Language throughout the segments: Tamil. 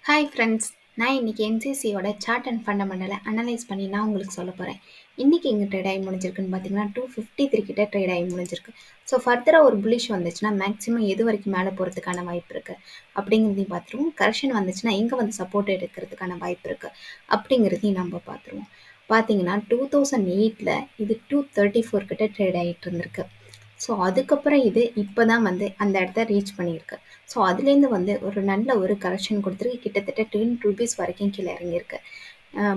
Hi friends. நான் இன்னைக்கு என்சிசியோட சார்ட் அண்ட் ஃபண்டமெண்டலை அனலைஸ் பண்ணி நான் உங்களுக்கு சொல்ல போகிறேன். இன்றைக்கி எங்கே ட்ரேட் ஆகி முடிஞ்சிருக்குன்னு பார்த்தீங்கன்னா 253 கிட்ட ட்ரேட் ஆகி முடிஞ்சிருக்கு. ஸோ ஃபர்தராக ஒரு புல்லிஷ் வந்துச்சுன்னா மேக்ஸிமம் எது வரைக்கும் மேலே போகிறதுக்கான வாய்ப்பு இருக்குது அப்படிங்கிறதையும் பார்த்துருவோம். கரெக்ஷன் வந்துச்சுன்னா எங்கே வந்து சப்போர்ட் எடுக்கிறதுக்கான வாய்ப்பு இருக்குது அப்படிங்கிறதையும் நம்ம பார்த்துருவோம். பார்த்தீங்கன்னா 2008 இது 234 கிட்ட ட்ரேட் ஆகிட்டு இருந்திருக்கு. ஸோ அதுக்கப்புறம் இது இப்போ தான் வந்து அந்த இடத்த ரீச் பண்ணியிருக்கு. ஸோ அதுலேருந்து வந்து ஒரு நல்ல ஒரு கரெக்ஷன் கொடுத்துருக்கு. கிட்டத்தட்ட ₹10 வரைக்கும் கீழே இறங்கியிருக்கு.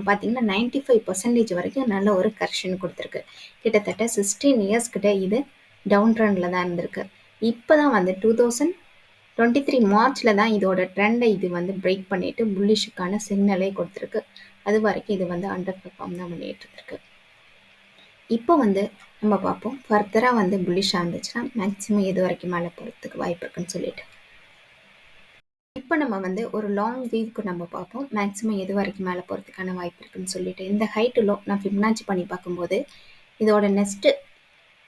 பார்த்தீங்கன்னா 95% வரைக்கும் நல்ல ஒரு கரெக்ஷன் கொடுத்துருக்கு. கிட்டத்தட்ட 16 இயர்ஸ் கிட்ட இது டவுன் ட்ரெண்டில் தான் இருந்திருக்கு. இப்போ தான் வந்து 2023 மார்ச்சில் தான் இதோட ட்ரெண்டை இது வந்து பிரேக் பண்ணிவிட்டு புல்லிஷுக்கான சிக்னலே கொடுத்துருக்கு. அது வரைக்கும் இது வந்து அண்டர் பெர்ஃபார்ம் தான் பண்ணிட்டு இருக்கு. இப்போ வந்து நம்ம பார்ப்போம் ஃபர்தராக வந்து புல்லிஷாக இருந்துச்சுன்னா மேக்ஸிமம் எது வரைக்கும் மேலே போகிறதுக்கு வாய்ப்பு இருக்குன்னு சொல்லிட்டு. இப்போ நம்ம வந்து ஒரு லாங் வியூக்கு நம்ம பார்ப்போம் மேக்ஸிமம் எது வரைக்கும் மேலே போகிறதுக்கான வாய்ப்பு இருக்குன்னு சொல்லிட்டு. இந்த ஹைட்டு லோ நான் ஃபிப்னாச்சி பண்ணி பார்க்கும்போது இதோட நெக்ஸ்ட்டு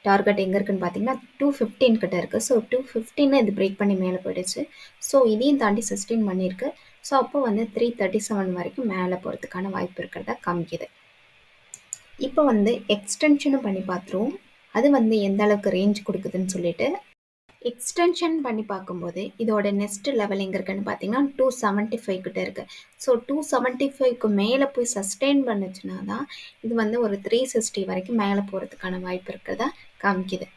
டார்கெட் எங்கே இருக்குன்னு பார்த்தீங்கன்னா 215 கிட்ட இருக்குது. ஸோ 215 இது பிரேக் பண்ணி மேலே போயிடுச்சு. ஸோ இதையும் தாண்டி சஸ்டெயின் பண்ணியிருக்கு. ஸோ அப்போ வந்து 337 வரைக்கும் மேலே போகிறதுக்கான வாய்ப்பு இருக்கிறதா காமிக்குது. இப்போ வந்து எக்ஸ்டென்ஷனும் பண்ணி பார்த்துருவோம். அது வந்து எந்த அளவுக்கு ரேஞ்ச் கொடுக்குதுன்னு சொல்லிட்டு. எக்ஸ்டென்ஷன் பண்ணி பார்க்கும்போது இதோட நெக்ஸ்ட் லெவல் எங்கே இருக்குன்னு பார்த்தீங்கன்னா 275 கிட்ட இருக்குது. ஸோ 275க்கு மேலே போய் சஸ்டெயின் பண்ணுச்சுன்னா தான் இது வந்து ஒரு 360 வரைக்கும் மேலே போகிறதுக்கான வாய்ப்பு இருக்கிறதா காமிக்குது.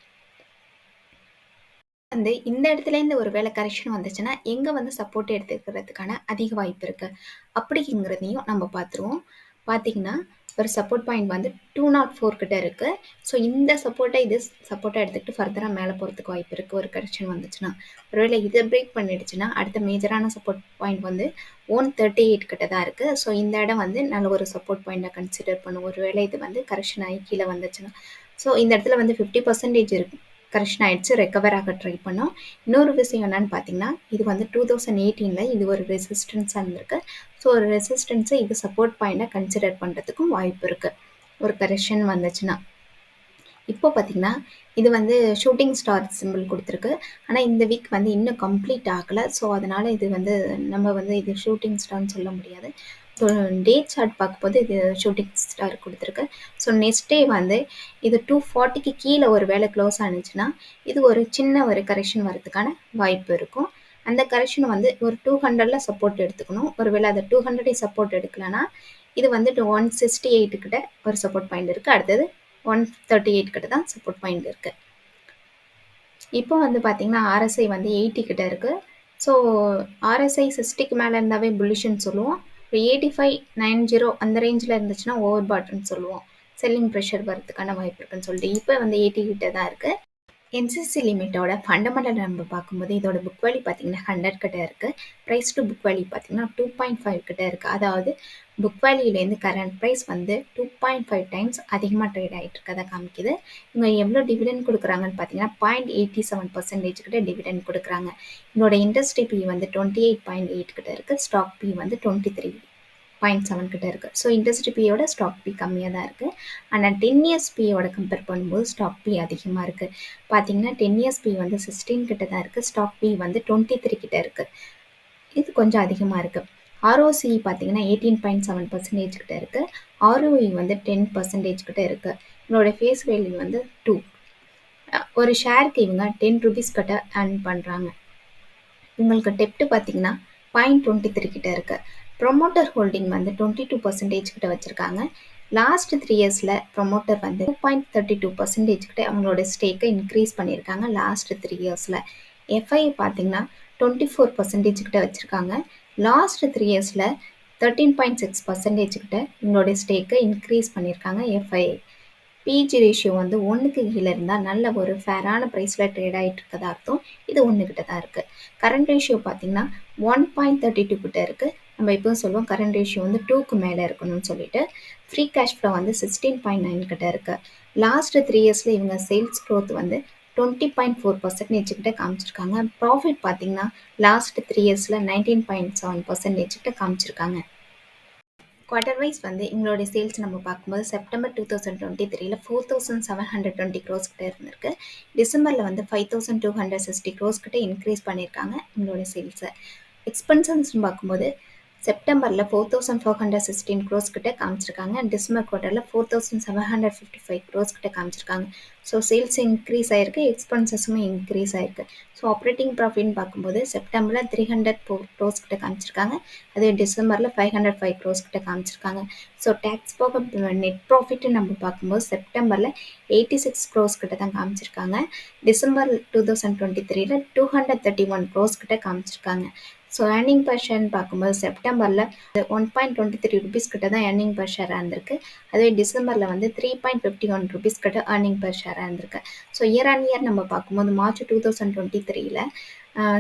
வந்து இந்த இடத்துலேருந்து ஒரு வேளை கரெக்ஷன் வந்துச்சுன்னா எங்கே வந்து சப்போர்ட் எடுத்துக்கிறதுக்கான அதிக வாய்ப்பு இருக்குது அப்படிங்கிறதையும் நம்ம பார்த்துருவோம். பார்த்தீங்கன்னா ஒரு சப்போர்ட் பாயிண்ட் வந்து 204 கிட்ட இருக்குது. ஸோ இந்த சப்போர்ட்டை இது சப்போர்ட்டாக எடுத்துக்கிட்டு ஃபர்தராக மேலே போகிறதுக்கு வாய்ப்பு இருக்குது ஒரு கரெக்ஷன் வந்துச்சுன்னா. ஒருவேளை இதை பிரேக் பண்ணிடுச்சுன்னா அடுத்த மேஜரான சப்போர்ட் பாயிண்ட் வந்து 138 கிட்ட தான் இருக்குது. ஸோ இந்த இடம் வந்து நல்ல ஒரு சப்போர்ட் பாயிண்டாக கன்சிடர் பண்ணும் ஒருவேளை இது வந்து கரெக்ஷன் ஆகி கீழே வந்துச்சுன்னா. ஸோ இந்த இடத்துல வந்து 50% இருக்குது கரெக்ஷன் ஆகிடுச்சு, ரெக்கவர் ஆக ட்ரை பண்ணோம். இன்னொரு விஷயம் என்னன்னு பார்த்தீங்கன்னா இது வந்து 2018 இது ஒரு ரெசிஸ்டன்ஸாக இருந்திருக்கு. ஸோ ஒரு ரெசிஸ்டன்ஸை இது சப்போர்ட் பாயிண்டாக கன்சிடர் பண்ணுறதுக்கும் வாய்ப்பு இருக்குது ஒரு கரெக்ஷன் வந்துச்சுன்னா. இப்போ பார்த்தீங்கன்னா இது வந்து ஷூட்டிங் ஸ்டார் சிம்பிள் கொடுத்துருக்கு. ஆனால் இந்த வீக் வந்து இன்னும் கம்ப்ளீட் ஆகலை. ஸோ அதனால் இது வந்து நம்ம வந்து இது ஷூட்டிங் ஸ்டார்னு சொல்ல முடியாது. ஸோ டே சார்ட் பார்க்கும்போது இது ஷூட்டிங் ஸ்டார் கொடுத்துருக்கு. ஸோ நெக்ஸ்ட் டே வந்து இது 240க்கு கீழே ஒரு வேளை க்ளோஸ் ஆனிச்சுன்னா இது ஒரு சின்ன ஒரு கரெக்ஷன் வரதுக்கான வாய்ப்பு இருக்கும். அந்த கரெக்ஷன் வந்து ஒரு 200ல் சப்போர்ட் எடுத்துக்கணும். ஒருவேளை அதை 200 சப்போர்ட் எடுக்கலன்னா இது வந்து 168 கிட்ட ஒரு சப்போர்ட் பாயிண்ட் இருக்குது. அடுத்தது 138 கிட்ட தான் சப்போர்ட் பாயிண்ட் இருக்குது. இப்போ வந்து பார்த்தீங்கன்னா ஆர்எஸ்ஐ வந்து 80 கிட்ட இருக்குது. ஸோ ஆர்எஸ்ஐ 60க்கு மேலே இருந்தாவே புல்லிஷ்னு சொல்லுவோம். இப்போ 8590 அந்த ரேஞ்சில் இருந்துச்சுன்னா ஓவர் பாட்னு சொல்லுவோம். செல்லிங் ப்ரெஷர் வரதுக்கான வாய்ப்பு இருக்குன்னு சொல்லிட்டு இப்போ வந்து 80 கிட்ட தான் இருக்குது. என்சிசி லிமிட்டோட ஃபண்டமெண்டல் நம்ம பார்க்கும்போது இதோட புக் வேல்யூ பார்த்தீங்கன்னா 100 கிட்ட இருக்குது. ப்ரைஸ் டு புக் வேல்யூ பார்த்தீங்கன்னா 2.5 கிட்ட இருக்குது. அதாவது புக் வேல்யூலேருந்து கரண்ட் ப்ரைஸ் வந்து 2.5 டைம்ஸ் அதிகமாக ட்ரேட் ஆகிட்டு இருக்கதை காமிக்குது. இவங்க எவ்வளோ டிவிடெண்ட் கொடுக்குறாங்கன்னு பார்த்தீங்கன்னா 0.87% கிட்ட டிவிடெண்ட் கொடுக்குறாங்க. இதோட இண்டஸ்ட்ரி பி வந்து 28.8 கிட்ட இருக்குது. ஸ்டாக் பி வந்து 23.7 கிட்ட இருக்குது. ஸோ இண்டஸ்ட்ரி பியோட ஸ்டாக் பி கம்மியாக தான் இருக்குது. ஆனால் 10 இயர்ஸ் பியோட கம்பேர் பண்ணும்போது ஸ்டாக் பி அதிகமாக இருக்குது. பார்த்தீங்கன்னா 10 இயர்ஸ் பி வந்து 16 கிட்ட தான் இருக்குது. ஸ்டாக் பி வந்து 23 கிட்ட இருக்குது. இது கொஞ்சம் அதிகமாக இருக்குது. ஆர்ஓசி பார்த்தீங்கன்னா 18.7% கிட்ட இருக்குது. ஆர்ஓஇ வந்து 10% கிட்ட இருக்குது. இதோட ஃபேஸ் வேல்யூ வந்து 2. ஒரு ஷேருக்கு இவங்க ₹10 கிட்ட ஏர்ன் பண்ணுறாங்க. இவங்களுக்கு டெப்ட் பார்த்தீங்கன்னா 0.23 கிட்ட இருக்குது. ப்ரொமோட்டர் ஹோல்டிங் வந்து 22% கிட்ட வச்சுருக்காங்க. லாஸ்ட் 3 இயர்ஸில் ப்ரொமோட்டர் வந்து 2.32% கிட்ட அவங்களோட ஸ்டேக்கை இன்க்ரீஸ் பண்ணியிருக்காங்க லாஸ்ட் 3 இயர்ஸில். எஃப்ஐ பார்த்தீங்கன்னா 24% கிட்ட வச்சுருக்காங்க. லாஸ்ட் 3 இயர்ஸில் 13.6% கிட்ட இவங்களோட ஸ்டேக்கை இன்க்ரீஸ் பண்ணியிருக்காங்க எஃப்ஐ. பிஜி ரேஷியோ வந்து 1க்கு கீழே இருந்தால் நல்ல ஒரு ஃபேரான ப்ரைஸில் ட்ரேட் ஆகிட்டு இருக்கதா அர்த்தம். இது 1 கிட்ட தான் இருக்குது. கரண்ட் ரேஷியோ பார்த்தீங்கன்னா 1.32 கிட்ட இருக்குது. நம்ம எப்பவும் சொல்லுவோம் கரண்ட் ரேஷியோ வந்து 2க்கு மேலே இருக்கணும்னு சொல்லிட்டு. ஃப்ரீ கேஷ் ஃப்ளோ வந்து 16.9 கிட்ட இருக்குது. லாஸ்ட் 3 இயர்ஸில் இவங்க சேல்ஸ் க்ரோத் வந்து 20.4% கிட்ட காமிச்சிருக்காங்க. ப்ராஃபிட் பார்த்தீங்கன்னா லாஸ்ட் 3 இயர்ஸில் 19.7% கிட்ட காமிச்சிருக்காங்க. குவார்ட்டர் வைஸ் வந்து எங்களோட சேல்ஸ் நம்ம பார்க்கும்போது செப்டம்பர் 2023 4,720 க்ரோஸ் கிட்ட இருந்திருக்கு. டிசம்பரில் வந்து 5,260 க்ரோஸ் கிட்ட இன்க்ரீஸ் பண்ணியிருக்காங்க எங்களோட சேல்ஸை. எக்ஸ்பென்சஸ் பார்க்கும்போது செப்டம்பரில் 4416 க்ரோஸ் கிட்ட காமிச்சிருக்காங்க. டிசம்பர் குவார்ட்டரில் 4755 க்ரோஸ் கிட்ட காமிச்சிருக்காங்க. ஸோ சேல்ஸ் இன்க்ரீஸ் ஆயிருக்கு, எக்ஸ்பென்சஸுமே இன்க்ரீஸ் ஆயிருக்கு. ஸோ ஆப்ரேட்டிங் ப்ராஃபிட்னு பார்க்கும்போது செப்டம்பரில் 304 க்ரோஸ் கிட்ட காமிச்சிருக்காங்க. அதே டிசம்பரில் 505 க்ரோஸ் கிட்ட காமிச்சிருக்காங்க. ஸோ டேக்ஸ் போக நெட் ப்ராஃபிட்னு நம்ம பார்க்கும்போது செப்டம்பரில் 86 க்ரோஸ் கிட்ட தான் காமிச்சிருக்காங்க. டிசம்பர் 2023ல் 231 க்ரோஸ் கிட்ட காமிச்சிருக்காங்க. ஸோ ஏர்னிங் பர் ஷேர்னு பார்க்கும்போது செப்டம்பரில் 1.23 ருபீஸ் கிட்ட தான் ஏர்னிங் பர் ஷேராக இருந்திருக்கு. அதுவே டிசம்பரில் வந்து 3.51 ருபீஸ் கிட்ட ஏர்னிங் பர் ஷேராக இருந்திருக்கு. ஸோ இயர் ஆன் இயர் நம்ம பார்க்கும்போது மார்ச் 2023ல்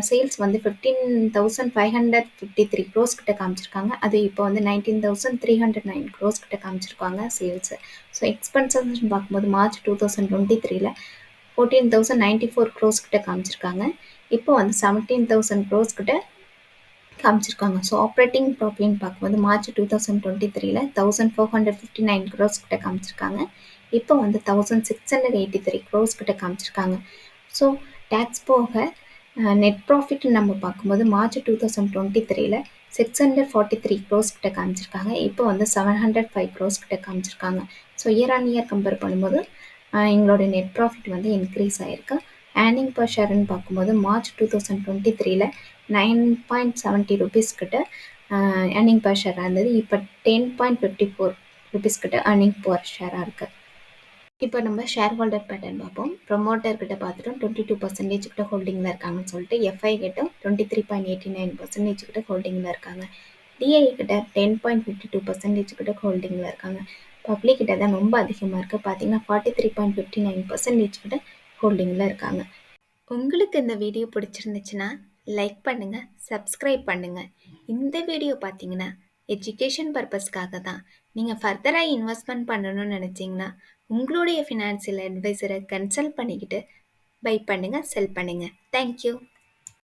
சேல்ஸ் வந்து 15,553 க்ரோஸ் கிட்ட காமிச்சிருக்காங்க. அது இப்போ வந்து 19,309 க்ரோஸ் கிட்ட காமிச்சிருக்காங்க சேல்ஸு. ஸோ எக்ஸ்பென்சஸ்ன்னு பார்க்கும்போது மார்ச் 2023ல் 14,094 க்ரோஸ் கிட்ட காமிச்சிருக்காங்க. இப்போ வந்து 17,000 க்ரோஸ் கிட்ட காமிச்சிருக்காங்க. ஸோ ஆப்ரேட்டிங் ப்ராஃபிட்னு பார்க்கும்போது மார்ச் 2023ல் 1459 க்ரோஸ் கிட்ட காமிச்சிருக்காங்க. இப்போ வந்து 1683 க்ரோஸ் கிட்ட காமிச்சிருக்காங்க. ஸோ டேக்ஸ் போக நெட் ப்ராஃபிட் நம்ம பார்க்கும்போது மார்ச் 2023ல் 643 க்ரோஸ் கிட்ட காமிச்சிருக்காங்க. இப்போ வந்து 705 க்ரோஸ் கிட்ட காமிச்சிருக்காங்க. So year on year compare பண்ணும்போது எங்களோட நெட் ப்ராஃபிட் வந்து இன்க்ரீஸ் ஆகிருக்கு. ஏர்னிங் பர் ஷேர்னு பார்க்கும்போது மார்ச் 2023ல் 9.70 ருபீஸ் கிட்ட ஏர்னிங் பர் ஷேராக இருந்தது. இப்போ 10.54 ருபீஸ் கிட்ட ஏர்னிங் பர் ஷேராக இருக்குது. இப்போ நம்ம ஷேர் ஹோல்டர் பேட்டர்ன் பார்ப்போம். ப்ரொமோட்டர் கிட்ட பார்த்துட்டோம் 22% கிட்ட ஹோல்டிங்கில் இருக்காங்கன்னு சொல்லிட்டு, எஃப்ஐ கிட்ட 23.89% கிட்ட ஹோல்டிங்கில் இருக்காங்க. டிஐ கிட்ட 10.52% கிட்ட ஹோல்டிங்கில் இருக்காங்க. பப்ளிக் கிட்ட தான் ரொம்ப அதிகமாக இருக்குது, பார்த்தீங்கன்னா 43.59% கிட்ட ஹோல்டிங்கில் இருக்காங்க. உங்களுக்கு இந்த வீடியோ பிடிச்சிருந்துச்சுன்னா லைக் பண்ணுங்கள், சப்ஸ்கிரைப் பண்ணுங்கள். இந்த வீடியோ பார்த்தீங்கன்னா எஜுகேஷன் பர்பஸ்க்காக தான். நீங்கள் ஃபர்தராக இன்வெஸ்ட்மெண்ட் பண்ணணும்னு நினச்சிங்கன்னா உங்களுடைய ஃபினான்சியல் அட்வைசரை கன்சல்ட் பண்ணிக்கிட்டு பை பண்ணுங்கள், செல் பண்ணுங்கள். தேங்க்யூ.